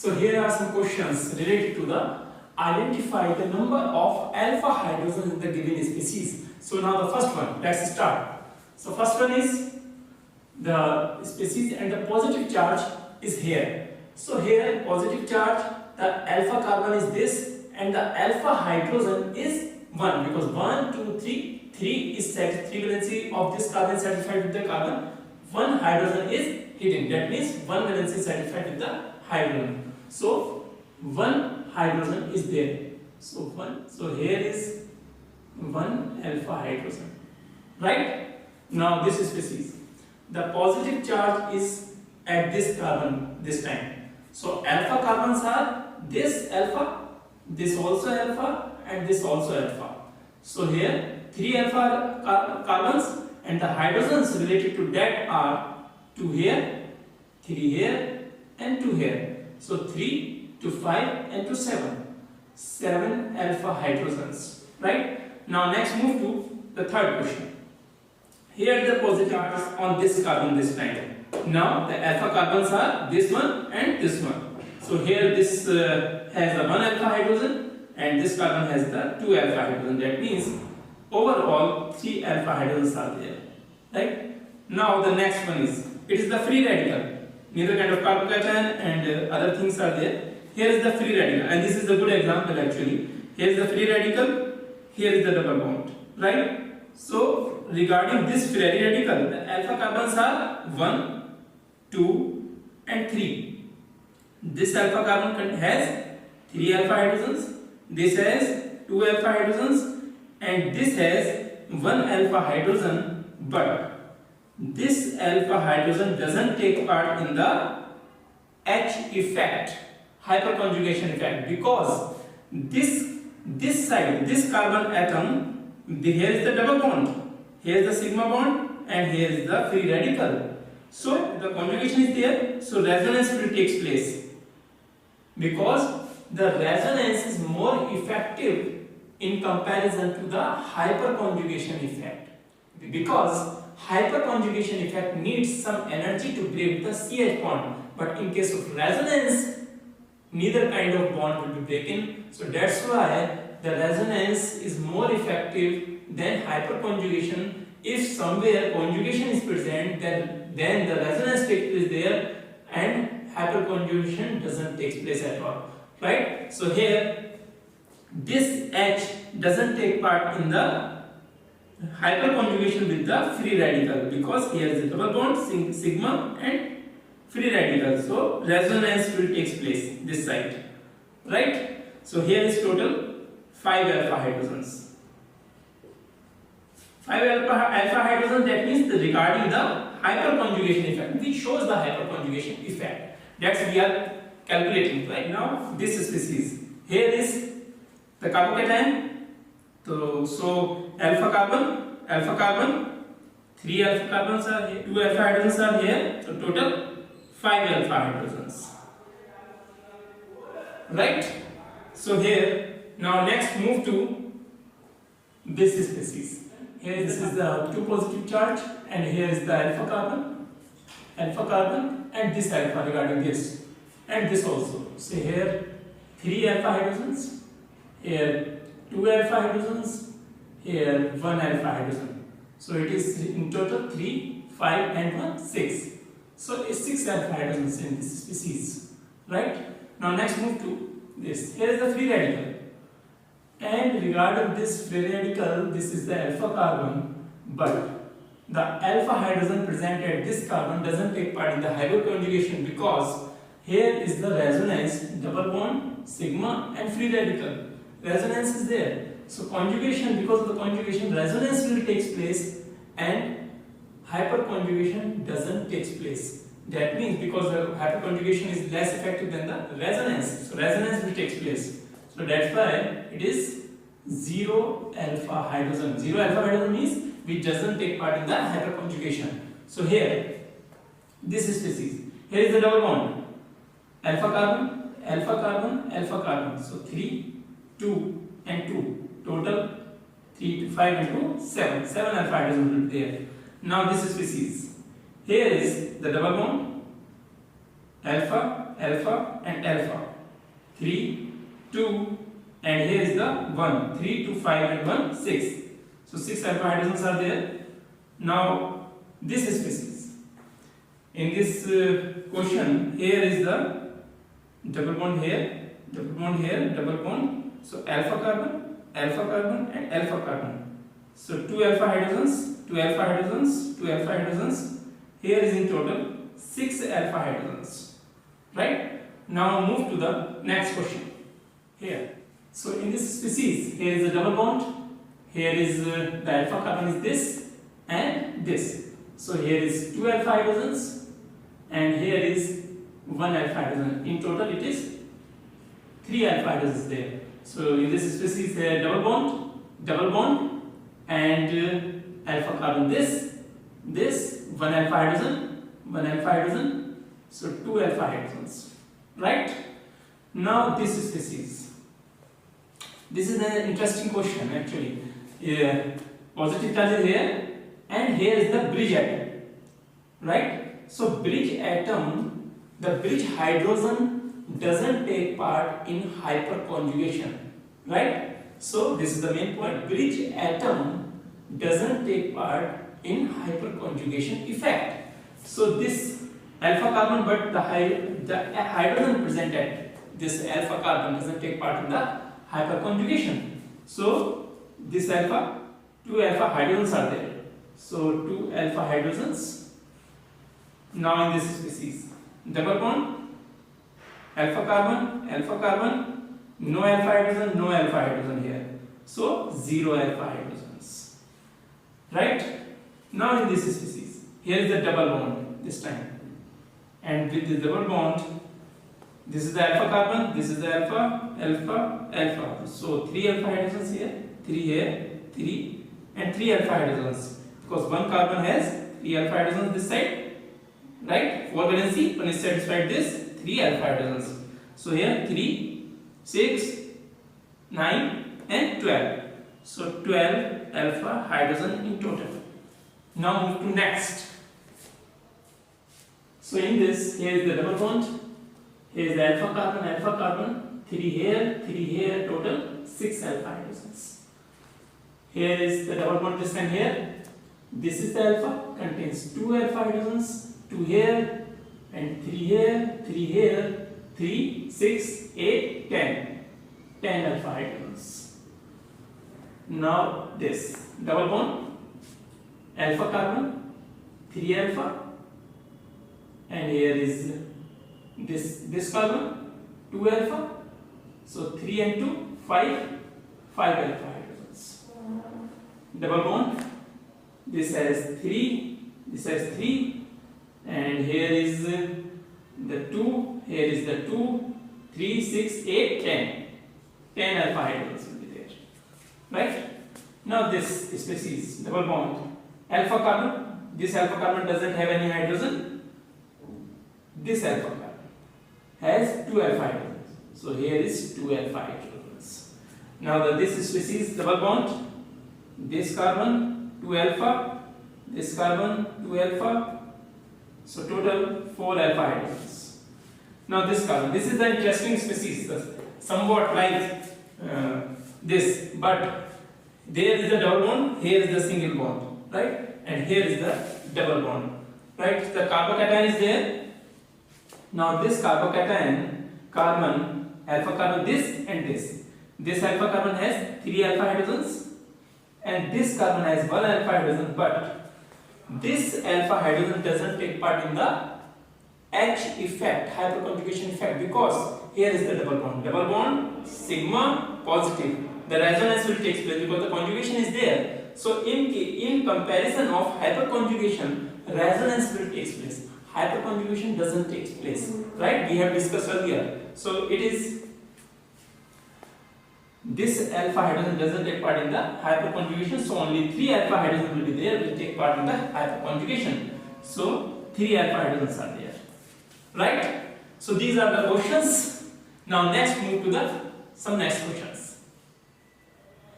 So here are some questions related to the identify the number of alpha hydrogens in the given species. So now the first one, let's start. So first one is the species and the positive charge is here. So here positive charge, the alpha carbon is this and the alpha hydrogen is 1 because 1, 2, 3, 3 is set, 3 valency of this carbon satisfied with the carbon, 1 hydrogen is hidden. That means 1 valency satisfied with the hydrogen. So 1 hydrogen is there. So 1. So here is 1 alpha hydrogen. Right? Now this species. The positive charge is at this carbon this time. So alpha carbons are this alpha, this also alpha, and this also alpha. So here 3 alpha carbons and the hydrogens related to that are 2 here, 3 here, and 2 here. So 3 to 5 and to 7. 7 alpha hydrogens. Right? Now next move to the third question. Here the positive charge is on this carbon this time. Now the alpha carbons are this one and this one. So here this has the 1 alpha hydrogen and this carbon has the 2 alpha hydrogen. That means overall 3 alpha hydrogens are there. Right? Now the next one is, it is the free radical. Neither kind of carbocation and other things are there. Here is the free radical and this is a good example actually. Here is the free radical, here is the double bond. Right? So regarding this free radical, the alpha carbons are 1, 2 and 3. This alpha carbon has 3 alpha hydrogens, this has 2 alpha hydrogens and this has 1 alpha hydrogen, but this alpha hydrogen doesn't take part in the H effect, hyperconjugation effect, because this side, this carbon atom, here is the double bond, here is the sigma bond and here is the free radical. So the conjugation is there, so resonance will take place because the resonance is more effective in comparison to the hyperconjugation effect, because hyperconjugation effect needs some energy to break the CH bond, but in case of resonance neither kind of bond will be breaken. So that's why the resonance is more effective than hyperconjugation. If somewhere conjugation is present, then the resonance takes place there and hyperconjugation doesn't take place at all. Right? So here this H doesn't take part in the hyperconjugation with the free radical because here is the double bond, sigma and free radical. So resonance will take place this side. Right? So here is total 5 alpha hydrogens. 5 alpha hydrogens, that means regarding the hyperconjugation effect, which shows the hyperconjugation effect. That's we are calculating right now. This species. Here is the carbocation. So alpha carbon, 3 alpha carbons are here, 2 alpha hydrogens are here. So total 5 alpha hydrogens. Right? So here. Now next move to this species. Here this is the 2 positive charge and here is the alpha carbon and this alpha regarding this and this also. So here 3 alpha hydrogens, here 2 alpha hydrogens, here 1 alpha hydrogen. So it is in total 3, 5 and 1, 6. So it's 6 alpha hydrogens in this species. Right? Now next move to this. Here is the free radical. And regarding this free radical, this is the alpha carbon, but the alpha hydrogen present at this carbon doesn't take part in the hyperconjugation because here is the resonance, double bond, sigma and free radical. Resonance is there. So conjugation, because of the conjugation, resonance will take place and hyperconjugation doesn't take place. That means because the hyperconjugation is less effective than the resonance, so resonance will take place. So that's why it is 0 alpha hydrogen. 0 alpha hydrogen means which doesn't take part in the hyperconjugation. So here, this species. Here is the double bond. Alpha carbon, alpha carbon, alpha carbon. So 3, 2 and 2. Total 3 to 5 into 7. 7 alpha hydrogen will be there. Now this species. Here is the double bond, alpha, alpha and alpha. 3, 2, and here is the 1. 3, 2, 5 and 1, 6. So 6 alpha hydrogens are there. Now this species. In this question, here is the double bond here, double bond here, double bond. So alpha carbon, and alpha carbon. So 2 alpha hydrogens, 2 alpha hydrogens, 2 alpha hydrogens. Here is in total 6 alpha hydrogens. Right? Now move to the next question. Here. So in this species, here is a double bond. Here is the alpha carbon is this and this. So here is 2 alpha hydrogens and here is 1 alpha hydrogen. In total it is 3 alpha hydrogens there. So in this species there double bond and alpha carbon this 1 alpha hydrogen, so 2 alpha hydrogens. Right? Now this species. This is an interesting question actually. Positive charge is here and here is the bridge atom. Right? So bridge atom, the bridge hydrogen doesn't take part in hyperconjugation. Right? So this is the main point. Bridge atom doesn't take part in hyperconjugation effect. So this alpha carbon, but the hydrogen present at this alpha carbon doesn't take part in the hyperconjugation. So this alpha, 2 alpha hydrogens are there. So 2 alpha hydrogens. Now in this species, double bond, alpha carbon, no alpha hydrogen here. So 0 alpha hydrogens. Right? Now in this species, here is the double bond this time. And with the double bond, this is the alpha carbon, this is the alpha. So 3 alpha hydrogens here, 3 here, 3 and 3 alpha hydrogens. Because one carbon has 3 alpha hydrogens this side. Right? For valency, one is satisfied this 3 alpha hydrogens. So here 3, 6, 9 and 12. So 12 alpha hydrogen in total. Now move to next. So in this, here is the double bond. Here is the alpha carbon, 3 here, total 6 alpha hydrogens. Here is the double bond this time here. This is the alpha, contains 2 alpha hydrogens, 2 here and 3 here, 3, 6, 8, 10 alpha hydrogens. Now this double bond, alpha carbon, 3 alpha, and here is this carbon, 2 alpha. So 3 and 2, 5 alpha hydrogens. Double bond, this has 3, and here is the 2, here is the 2, 3, 6, 8, 10 alpha hydrogens will be there. Right? Now this species, double bond, alpha carbon, this alpha carbon doesn't have any hydrogen. This alpha carbon has 2 alpha hydrogens. So here is 2 alpha hydrogens. Now this species, double bond, this carbon 2 alpha, this carbon 2 alpha. So total 4 alpha hydrogens. Now this carbon, this is the interesting species, somewhat like this, but there is the double bond, here is the single bond, right? And here is the double bond, right? The carbocation is there. Now this carbocation, carbon, alpha carbon, this and this. This alpha carbon has 3 alpha hydrogens and this carbon has 1 alpha hydrogen, but this alpha hydrogen doesn't take part in the H effect, hyperconjugation effect, because here is the double bond, sigma positive. The resonance will take place because the conjugation is there. So in comparison of hyperconjugation, resonance will take place. Hyperconjugation doesn't take place, right? We have discussed earlier. So it is this alpha hydrogen doesn't take part in the hyperconjugation, so only 3 alpha hydrogen will be there, will take part in the hyperconjugation. So 3 alpha hydrogens are there, right? So these are the questions. Now next move to some next questions.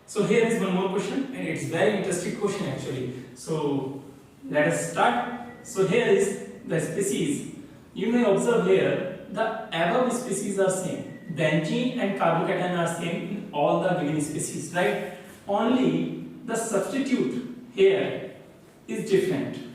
So here is one more question, and it's very interesting question actually. So let us start. So here is the species. You may observe here the above species are same. Benzene and carbocation are same in all the given species, right? Only the substitute here is different.